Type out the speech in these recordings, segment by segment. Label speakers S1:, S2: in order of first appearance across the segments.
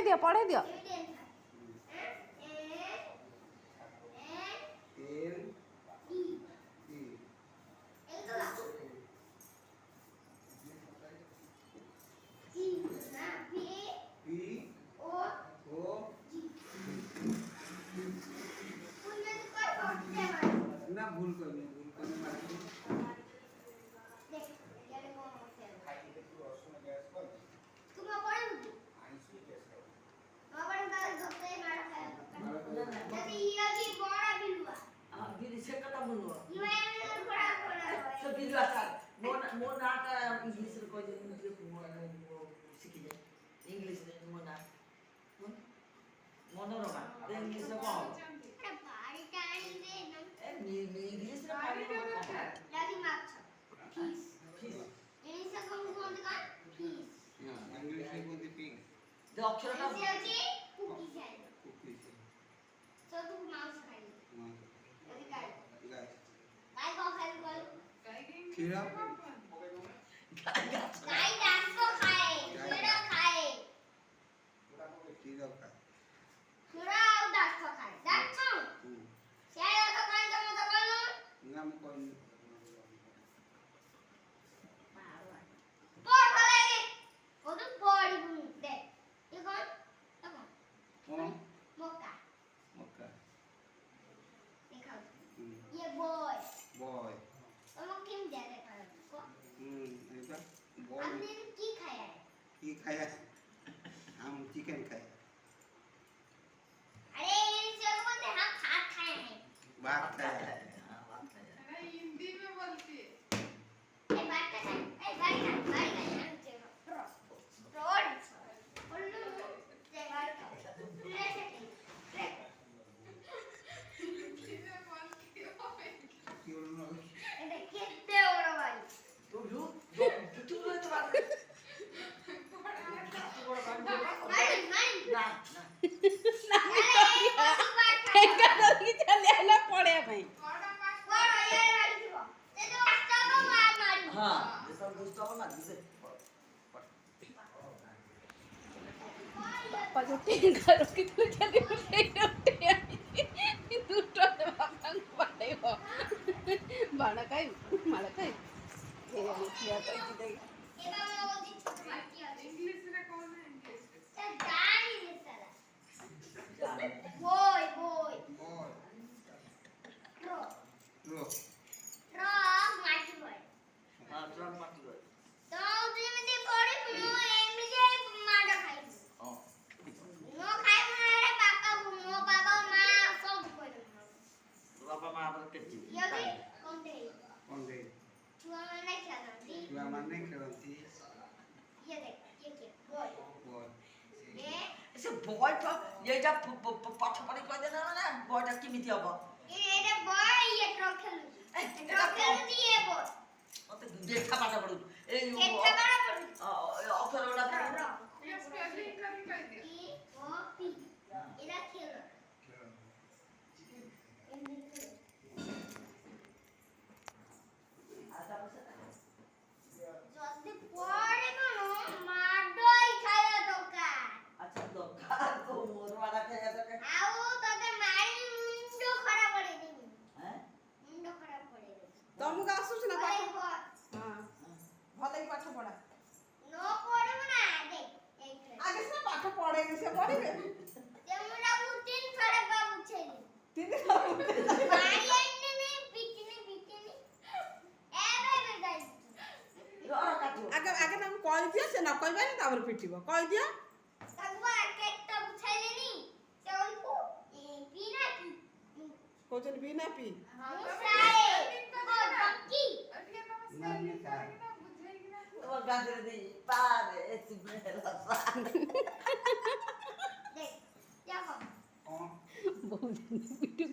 S1: ଦିଅ ପଢ଼େଇ ଦିଅ।
S2: ना भूल करने मारती
S3: মনোরমা ইংলিশে কম অক্ষরটা
S2: खीरा खाया हम चिकन खाया भात खाया
S4: हिंदी में बोलती है
S1: ପଢ଼ିବା ପାଇଁ ବାଣ ଖାଇ ମାଳ ଖାଇ
S4: इंग्लिश में कौन है इंग्लिश
S2: रो
S3: ବାପା ମା ଆମର କେତେ
S2: कौन दे छुआ मारने खेलती बोल
S3: সে বয়টা এইটা পাঠ পড়ি কই দেনা না বয়টা কিমিতি হবো অতে দেখা পাটা পড়ু এই অক্ষরটা পড়ু
S4: ये स्पेलिंग का भी कह दिया
S3: আচ্ছা দরকার তো মোর মারা খেয়ে থাকে হ্যাঁ
S1: ତମକୁ ଆସୁଛି ନା ପାଠ ହଁ ଭଲ କି ପାଠ ପଢ଼ା ଆଗେ ସିନା ପାଠ ପଢ଼େନି ସେ ପଢ଼ିବେ ତିନି ଆଗେ ଆଗେ ତାଙ୍କୁ କହିଦିଅ ସେ ନ କହିବାନି ତାପରେ ପିଟିବ କହିଦିଅ କହୁଛନ୍ତି ବି ନା ପି
S4: स्पेलिंग करेगी ना बुझेगी ना
S3: ও গাজরে দি পারে তুমি লসা
S2: कौन
S1: ବହୁତ ପିଟୁ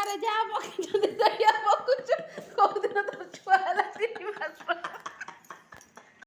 S1: ଘରେ ଯାହା ପକେଇଛନ୍ତି ସେଇଆ ପକଉଛୁ